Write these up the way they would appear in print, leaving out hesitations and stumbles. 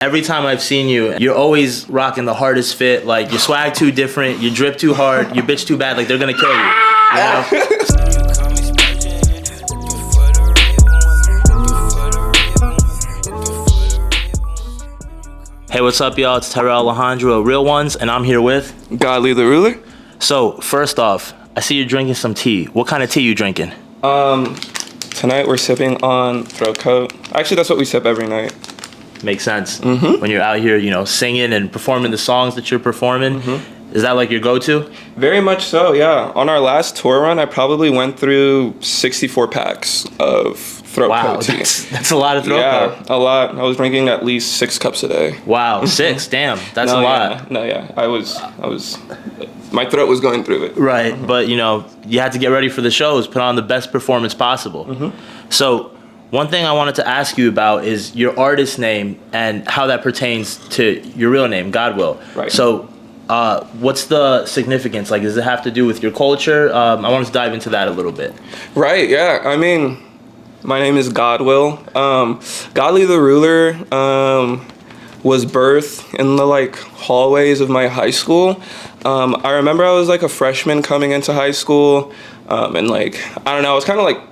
Every time I've seen you, you're always rocking the hardest fit. Like, your swag too different, you drip too hard, you bitch too bad. Like, they're gonna kill you. You know? Hey, what's up, y'all? It's Tyrel Alejandro, Real Ones, and I'm here with Godly the Ruler. So, first off, I see you're drinking some tea. What kind of tea you drinking? Tonight we're sipping on Throat Coat. Actually, that's what we sip every night. Makes sense. When you're out here, you know, singing and performing the songs that you're performing. Is that like your go-to? Very much so, yeah. On our last tour run, I probably went through 64 packs of Throat Coat tea. That's a lot of Throat Coat. Yeah, a lot. I was drinking at least 6 cups a day. Wow, 6? Damn, that's a lot. I was, my throat was going through it. Right, but you know, you had to get ready for the shows, put on the best performance possible. So, one thing I wanted to ask you about is your artist name and how that pertains to your real name, Godwill. Right. So, what's the significance? Like, does it have to do with your culture? I wanted to dive into that a little bit. Right, yeah. I mean, my name is Godwill. Godly the Ruler was birthed in the hallways of my high school. I remember I was a freshman coming into high school, and I don't know, I was kind of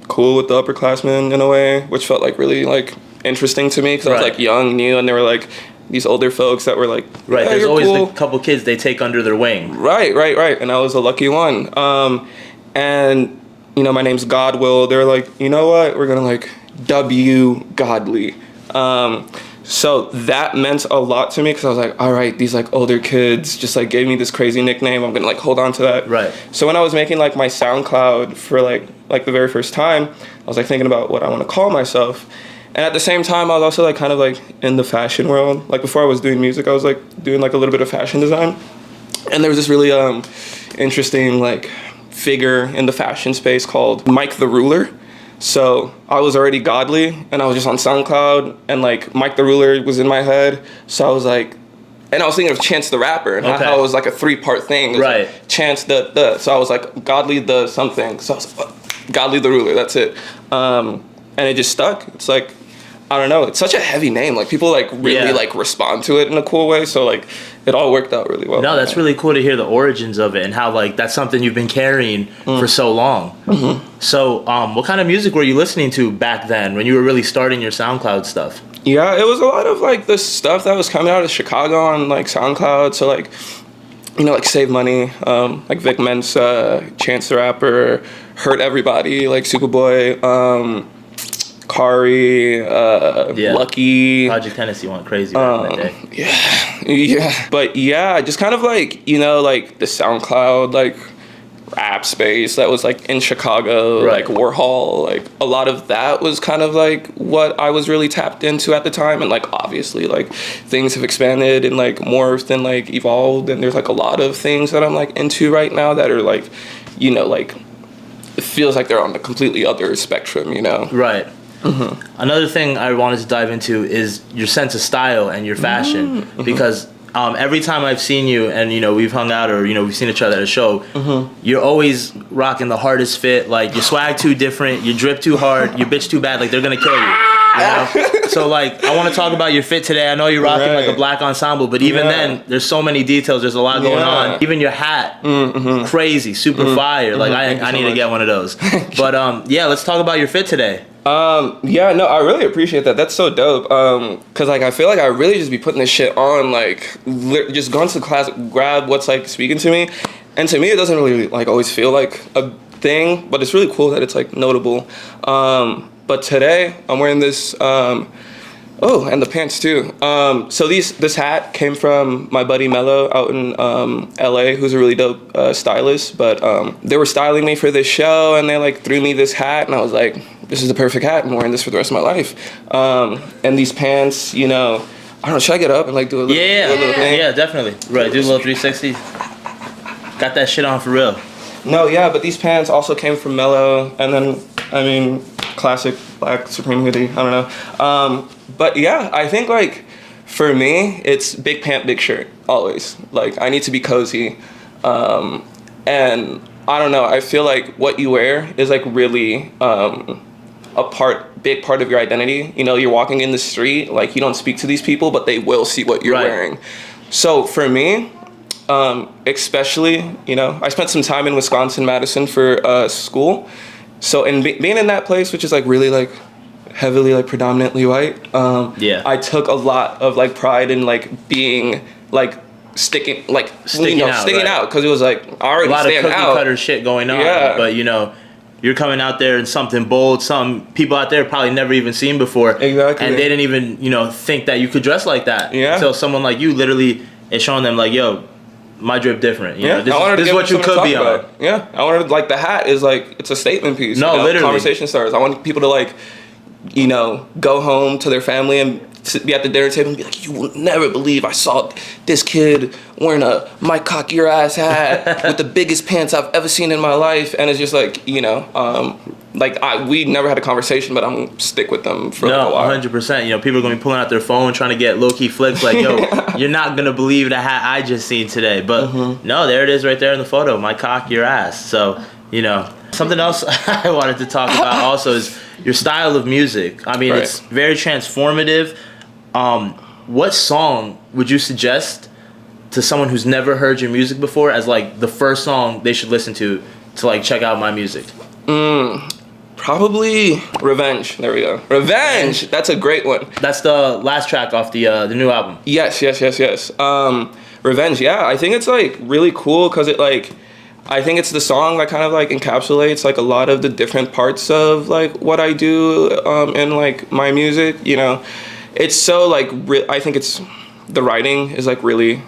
cool with the upperclassmen in a way, which felt really interesting to me because I was young, new, and they were these older folks that were right. Yeah, There's always cool. the couple kids they take under their wing. Right. And I was a lucky one. And you know, my name's Godwill. They're you know what? We're gonna dub you Godly. So that meant a lot to me because I was all right, these older kids just gave me this crazy nickname. I'm gonna hold on to that. Right. So when I was making my SoundCloud for the very first time, I was thinking about what I want to call myself. And at the same time, I was also kind of in the fashion world. Before I was doing music, I was doing a little bit of fashion design. And there was this really interesting figure in the fashion space called Mike the Ruler. So I was already godly, and I was just on SoundCloud, and Mike the Ruler was in my head. So I was and I was thinking of Chance the Rapper, and how it was a 3-part thing. Right. Chance the. So I was Godly the something. So I was Godly the Ruler. That's it. And it just stuck. It's I don't know. It's such a heavy name. People really respond to it in a cool way. So it all worked out really well. No, that's really cool to hear the origins of it and how that's something you've been carrying for so long. So, what kind of music were you listening to back then when you were really starting your SoundCloud stuff? Yeah, it was a lot of the stuff that was coming out of Chicago on SoundCloud. So you know, Save Money, Vic Mensa, Chance the Rapper, Hurt Everybody, Superboy, Kari, Lucky. Project Tennessee went crazy back in the day. Yeah. But yeah, just kind of you know, the SoundCloud, rap space that was in Chicago, right. Warhol, a lot of that was kind of what I was really tapped into at the time. And obviously things have expanded and morphed and evolved, and there's a lot of things that I'm into right now that are you know, it feels they're on the completely other spectrum, you know. Right. Another thing I wanted to dive into is your sense of style and your fashion, because every time I've seen you and, you know, we've hung out or, you know, we've seen each other at a show, you're always rocking the hardest fit. Your swag too different, you drip too hard, you bitch too bad. They're gonna kill you. You know? So I want to talk about your fit today. I know you're rocking a black ensemble, but even then, there's so many details. There's a lot going on. Even your hat, crazy, super fire. I need to get one of those. But yeah, let's talk about your fit today. Yeah, no, I really appreciate that. That's so dope. Cause I feel I really just be putting this shit on, just going to the class, grab what's speaking to me. And to me, it doesn't really always feel a thing, but it's really cool that it's notable. But today I'm wearing this, and the pants too. So this hat came from my buddy Mello out in LA, who's a really dope stylist. But they were styling me for this show, and they threw me this hat, and I was this is the perfect hat. I'm wearing this for the rest of my life. And these pants, you know, I don't know, should I get up and do a little, little thing? Yeah, definitely. Right, do a little 360. Got that shit on for real. No, yeah, but these pants also came from Mello, and then, I mean, classic black Supreme hoodie, I don't know. But yeah, I think for me, it's big pant, big shirt, always. I need to be cozy. And I don't know, I feel what you wear is really big part of your identity. You know, you're walking in the street, like you don't speak to these people, but they will see what you're wearing. So for me, especially, you know, I spent some time in Wisconsin, Madison for school. So being in that place, which is like really like heavily like predominantly white, I took a lot of like pride in like being like sticking out because it was like I already a lot of cookie out. cutter shit going on, but you know, you're coming out there in something bold, some people out there probably never even seen before, exactly, and they didn't even, you know, think that you could dress like that until someone like you literally is showing them like, yo, my drip different. You know, this is what you could be on. Yeah, I wanted, like, the hat is like, it's a statement piece. No, you know? literally. Conversation starters. I want people to like, you know, go home to their family and be at the dinner table and be like, you will never believe I saw this kid wearing a my cock your ass hat with the biggest pants I've ever seen in my life. And it's just like, you know, we never had a conversation, but I'm gonna stick with them for a while. 100%. You know, people are gonna be pulling out their phone trying to get low-key flicks like, yo, you're not gonna believe the hat I just seen today. But no, there it is right there in the photo, my cock your ass. So, you know, something else I wanted to talk about also is your style of music. I mean, it's very transformative. What song would you suggest to someone who's never heard your music before as like the first song they should listen to like check out my music? Probably Revenge. There we go. Revenge. That's a great one. That's the last track off the new album. Yes. Revenge. Yeah, I think it's like really cool because it like, I think it's the song that kind of like encapsulates like a lot of the different parts of like what I do in like my music. You know, it's so like I think it's the writing is like really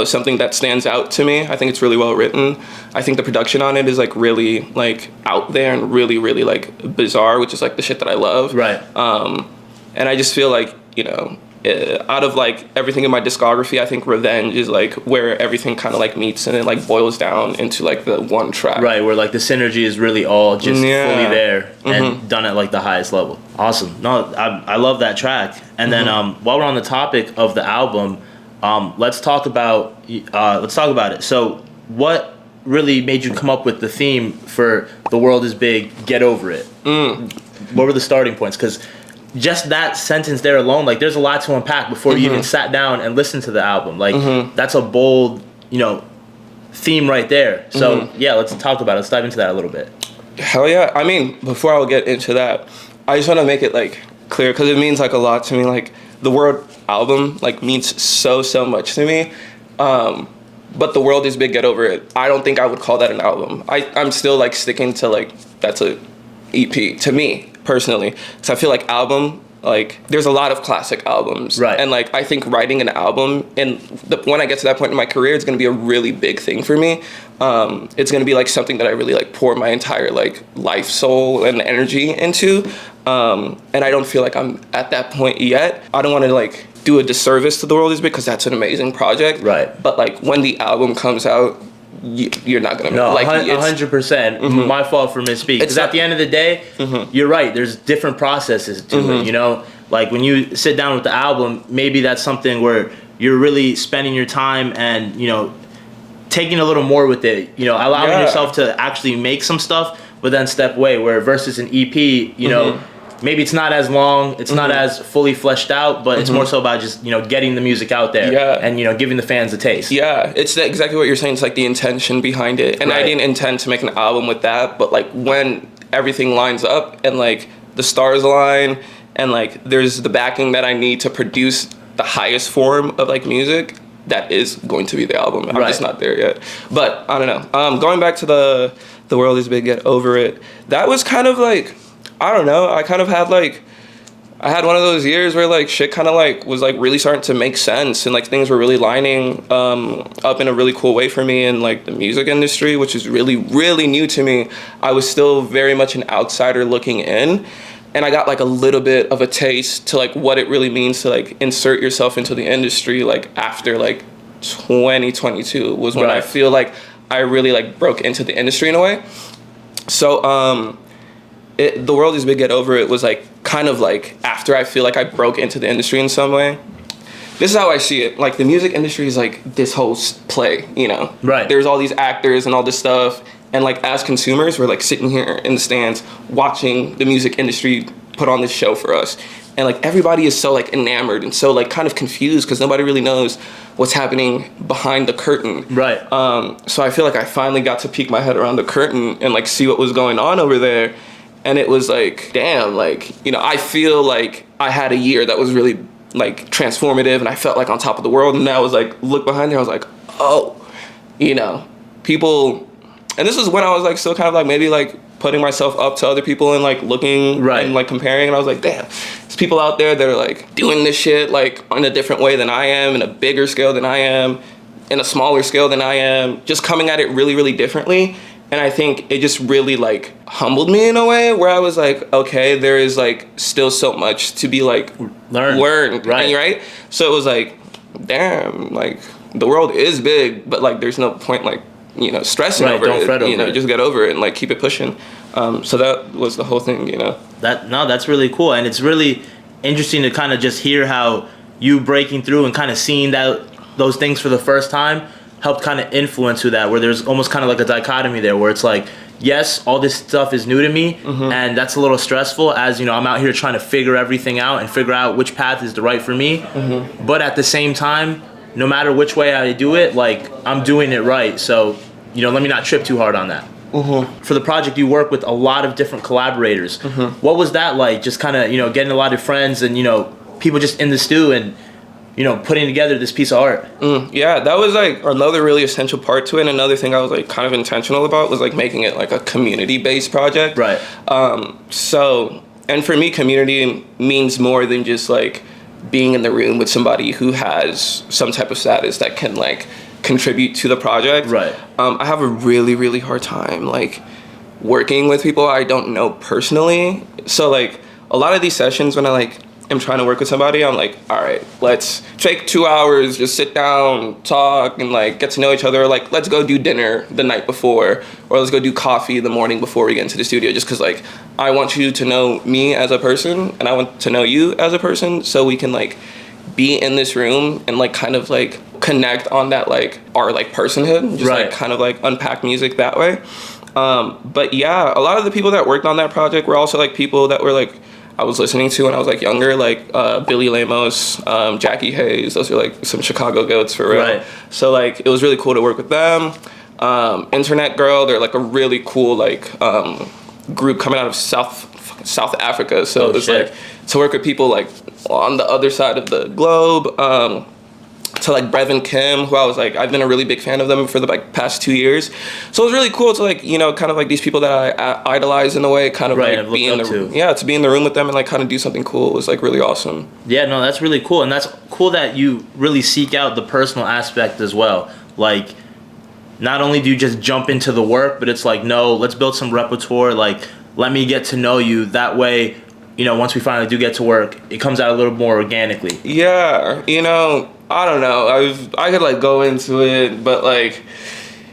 something that stands out to me. I think it's really well written. I think the production on it is like really like out there and really really like bizarre, which is like the shit that I love. Right. And I just feel like, you know, out of like everything in my discography, I think Revenge is like where everything kind of like meets and it like boils down into like the one track. Right, where like the synergy is really all just fully there and done at like the highest level. Awesome. No, I love that track. And then while we're on the topic of the album, let's talk about it. So what really made you come up with the theme for The World Is Big, Get Over It? What were the starting points? Because just that sentence there alone, like there's a lot to unpack before you even sat down and listened to the album. Like that's a bold, you know, theme right there. So yeah, let's talk about it. Let's dive into that a little bit. Hell yeah. I mean, before I'll get into that, I just want to make it like clear because it means like a lot to me. Like the word album like means so much to me. But The World Is Big, Get Over It. I don't think I would call that an album. I'm still like sticking to like that's a EP to me personally, because I feel like album, like there's a lot of classic albums, right? And like I think writing an album, and when I get to that point in my career, it's gonna be a really big thing for me. It's gonna be like something that I really like pour my entire like life, soul, and energy into. And I don't feel like I'm at that point yet. I don't want to like do a disservice to The World Is Big because that's an amazing project, right? But like when the album comes out, you're not gonna like 100%. My fault for misspeaking. Because at the end of the day, you're right. There's different processes to it. You know, like when you sit down with the album, maybe that's something where you're really spending your time and, you know, taking a little more with it. You know, allowing yourself to actually make some stuff, but then step away. Where versus an EP, you know. Maybe it's not as long, it's not as fully fleshed out, but it's more so about just, you know, getting the music out there and, you know, giving the fans a taste. Yeah, it's exactly what you're saying. It's like the intention behind it. And I didn't intend to make an album with that, but like when everything lines up and like the stars align and like there's the backing that I need to produce the highest form of like music, that is going to be the album. I'm just not there yet. But I don't know. Going back to the World Is Big, Get Over It, that was kind of like, I don't know, I kind of had like, I had one of those years where like shit kind of like was like really starting to make sense and like things were really lining up in a really cool way for me in like the music industry, which is really, really new to me. I was still very much an outsider looking in, and I got like a little bit of a taste to like what it really means to like insert yourself into the industry like after like 2022 was when I feel like I really like broke into the industry in a way. So The World Is Big, Get Over It was like kind of like after I feel like I broke into the industry in some way. This is how I see it. Like the music industry is like this whole play, you know? Right. There's all these actors and all this stuff, And like as consumers, we're like sitting here in the stands watching the music industry put on this show for us. And like everybody is so like enamored and so like kind of confused because nobody really knows what's happening behind the curtain. Right. So I feel like I finally got to peek my head around the curtain and like see what was going on over there. And it was like, damn, like, you know, I feel like I had a year that was really like transformative and I felt like on top of the world. And I was like, look behind there, I was like, oh, you know, people, and this was when I was like still kind of like maybe like putting myself up to other people and like looking right. and like comparing, and I was like, damn, there's people out there that are like doing this shit like on a different way than I am, in a bigger scale than I am, in a smaller scale than I am, just coming at it really, really differently. And I think it just really like humbled me in a way where I was like, okay, there is like still so much to be like learned, right? So it was like, damn, like the world is big, but like there's no point like, you know, stressing over don't it, fret over you know, it. just get over it and like keep it pushing. So that was the whole thing, you know. That's really cool, and it's really interesting to kind of just hear how you breaking through and kind of seeing those things for the first time helped kind of influence who that, where there's almost kind of like a dichotomy there where it's like, yes, all this stuff is new to me, and that's a little stressful as, you know, I'm out here trying to figure everything out and figure out which path is the right for me, but at the same time, no matter which way I do it, like, I'm doing it right. So, you know, let me not trip too hard on that. For the project, you work with a lot of different collaborators. What was that like? Just kind of, you know, getting a lot of friends and, you know, people just in the stew and, you know, putting together this piece of art. Yeah, that was like another really essential part to it. And another thing I was like kind of intentional about was like making it like a community-based project. Right. So, and for me, community means more than just like being in the room with somebody who has some type of status that can like contribute to the project. Right. I have a really, really hard time like working with people I don't know personally. So like a lot of these sessions when I like am trying to work with somebody, I'm like, all right, let's take 2 hours, just sit down, talk, and like get to know each other. Like, let's go do dinner the night before, or let's go do coffee the morning before we get into the studio. Just because like I want you to know me as a person, and I want to know you as a person, so we can like be in this room and like kind of like connect on that like our like personhood, just like kind of like unpack music that way. But yeah, a lot of the people that worked on that project were also like people that were like I was listening to when I was like younger, like Billy Lamos, Jackie Hayes. Those are like some Chicago goats for real. Right. So like it was really cool to work with them. Internet Girl, they're like a really cool like group coming out of South Africa. So it was like to work with people like on the other side of the globe. To like Brevin Kim, who I was like, I've been a really big fan of them for the like past 2 years. So it was really cool to like, you know, kind of like these people that I idolize in a way, kind of like be in the room. Yeah, to be in the room with them and like kind of do something cool was like really awesome. Yeah, no, that's really cool. And that's cool that you really seek out the personal aspect as well. Like, not only do you just jump into the work, but it's like, no, let's build some repertoire. Like, let me get to know you. That way, you know, once we finally do get to work, it comes out a little more organically. Yeah, you know, I don't know. I could like go into it, but like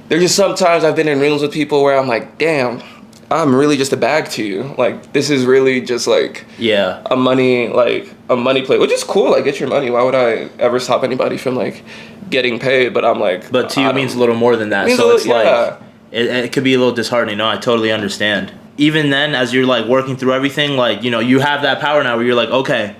there's just sometimes I've been in rooms with people where I'm like, damn, I'm really just a bag to you. Like this is really just like a money play, which is cool. Like get your money. Why would I ever stop anybody from like getting paid? But I'm like, but to you it means a little more than that. So it's like it could be a little disheartening. No, I totally understand. Even then, as you're like working through everything, like, you know, you have that power now where you're like, okay,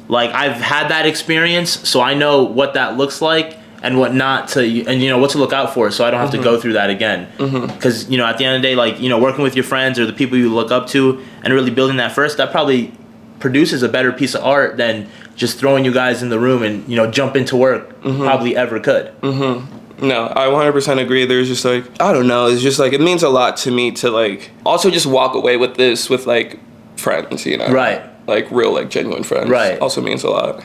like I've had that experience, so I know what that looks like and what not to, and you know what to look out for, so I don't have to go through that again. Because you know, at the end of the day, like, you know, working with your friends or the people you look up to and really building that first, that probably produces a better piece of art than just throwing you guys in the room and, you know, jump into work probably ever could. No, I 100% agree. There's just like, I don't know, it's just like, it means a lot to me to like also just walk away with this with like friends, you know? Right. Like real, like genuine friends. Right. Also means a lot.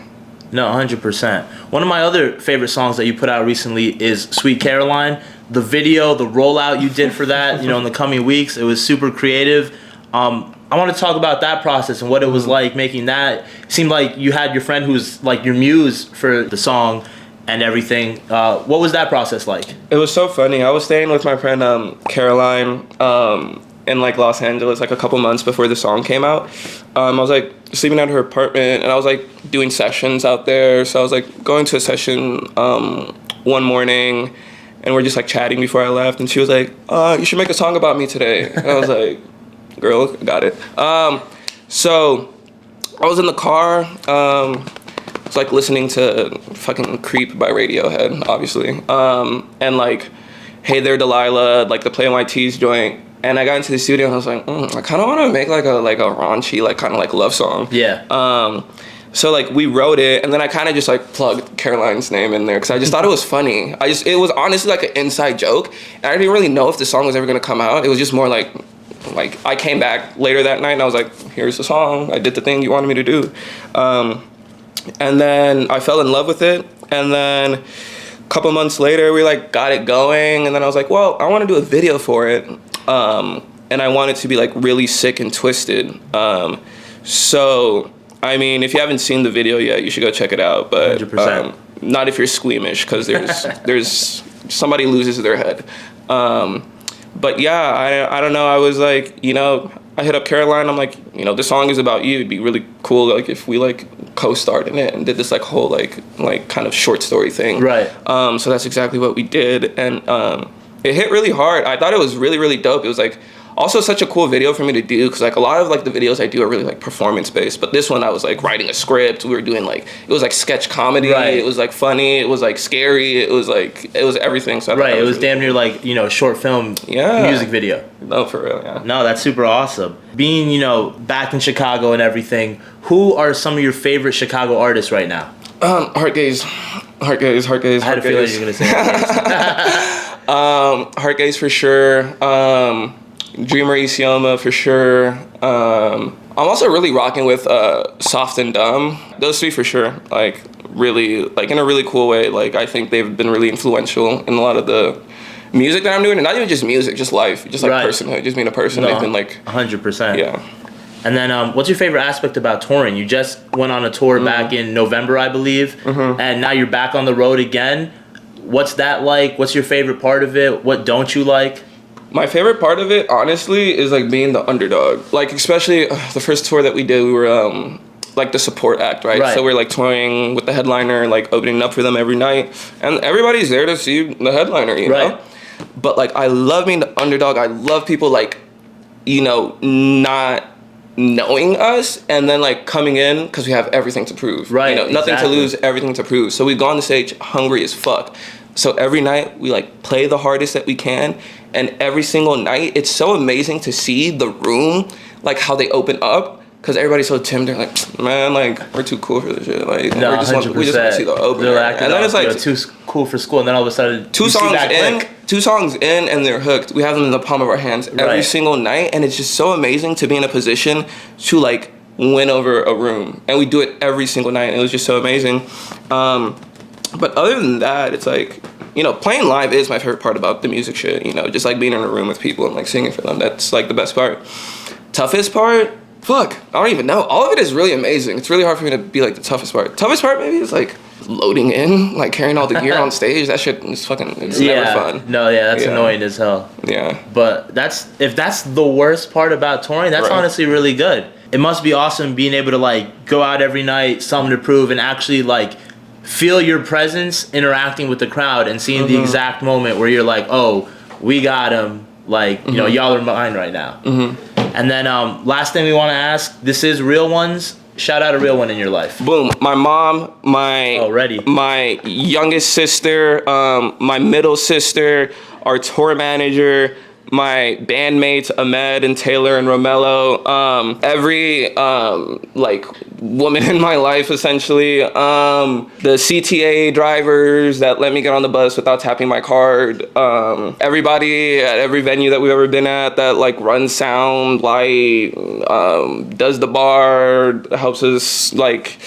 No, 100%. One of my other favorite songs that you put out recently is Sweet Caroline. The video, the rollout you did for that, you know, in the coming weeks, it was super creative. I want to talk about that process and what it was like making that. It seemed like you had your friend who's like your muse for the song and everything. What was that process like? It was so funny. I was staying with my friend Caroline in like Los Angeles like a couple months before the song came out. I was like sleeping at her apartment and I was like doing sessions out there. So I was like going to a session one morning and we're just like chatting before I left, and she was like, you should make a song about me today. And I was like, girl, got it. So I was in the car, it's like listening to fucking Creep by Radiohead, obviously, and like Hey There Delilah, like the Play On My Tees joint. And I got into the studio and I was like, I kind of want to make like a raunchy, like kind of like love song. Yeah. So like we wrote it, and then I kind of just like plugged Caroline's name in there because I just thought it was funny. It was honestly like an inside joke, and I didn't really know if the song was ever gonna come out. It was just more like I came back later that night and I was like, here's the song. I did the thing you wanted me to do, and then I fell in love with it, and then a couple months later we like got it going, and then I was like, well, I want to do a video for it, and I want it to be like really sick and twisted. So I mean, if you haven't seen the video yet, you should go check it out. But not if you're squeamish, because there's somebody loses their head. But yeah, I don't know. I was like, I hit up Caroline. I'm like, this song is about you. It'd be really cool, like if we like co-starred in it and did this like whole like kind of short story thing. Right. So that's exactly what we did, and it hit really hard. I thought it was really, really dope. It was like also such a cool video for me to do, because like a lot of like the videos I do are really like performance based, but this one I was like writing a script. We were doing like, it was like sketch comedy. Right. It was like funny. It was like scary. It was everything. So it was damn near like short film music video. No, for real. Yeah. No, that's super awesome. Being back in Chicago and everything, who are some of your favorite Chicago artists right now? Heart Gaze. I had a feeling you were gonna say Heart Gaze for sure. Dreamer Isioma for sure. I'm also really rocking with Soft and Dumb. Those three for sure. Like really, like in a really cool way. Like I think they've been really influential in a lot of the music that I'm doing, and not even just music, just life, just like personhood, just being a person. They've been like 100%. Yeah. And then, what's your favorite aspect about touring? You just went on a tour back in November, I believe, and now you're back on the road again. What's that like? What's your favorite part of it? What don't you like? My favorite part of it, honestly, is like being the underdog. Like especially the first tour that we did, we were like the support act, right? So we're like touring with the headliner, like opening up for them every night, and everybody's there to see the headliner, you know? But like I love being the underdog. I love people like, not knowing us and then like coming in because we have everything to prove. Nothing to lose, everything to prove. So we go on the stage hungry as fuck. So every night we like play the hardest that we can, and every single night it's so amazing to see the room, like how they open up, because everybody's so timid. They're like, man, like we're too cool for this shit. Like we just want to see the opener. And then it's like too cool for school, and then all of a sudden two songs in and they're hooked. We have them in the palm of our hands every single night, and it's just so amazing to be in a position to like win over a room, and we do it every single night, and it was just so amazing. But other than that, it's like, playing live is my favorite part about the music shit, just like being in a room with people and like singing for them. That's like the best part. Toughest part? Fuck, I don't even know. All of it is really amazing. It's really hard for me to be like the toughest part. Toughest part maybe is like loading in, like carrying all the gear on stage. That shit is it's never fun. No, that's annoying as hell. Yeah. But if that's the worst part about touring, that's honestly really good. It must be awesome being able to like go out every night, something to prove, and actually like feel your presence interacting with the crowd and seeing the exact moment where you're like, oh, we got him. Like, y'all are mine right now. And then last thing we want to ask, this is Real Ones. Shout out a real one in your life. Boom. My mom, my youngest sister, my middle sister, our tour manager, my bandmates Ahmed and Taylor and Romello, every like woman in my life essentially, the CTA drivers that let me get on the bus without tapping my card, everybody at every venue that we've ever been at that like runs sound, light, does the bar, helps us, like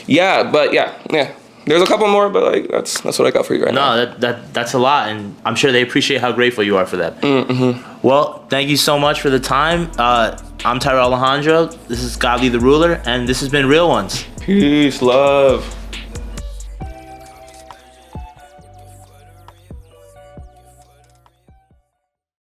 yeah. There's a couple more, but like that's what I got for you right now. No, that's a lot, and I'm sure they appreciate how grateful you are for that. Well, thank you so much for the time. I'm Tyrel Alejandro. This is Godly the Ruler, and this has been Real Ones. Peace, love.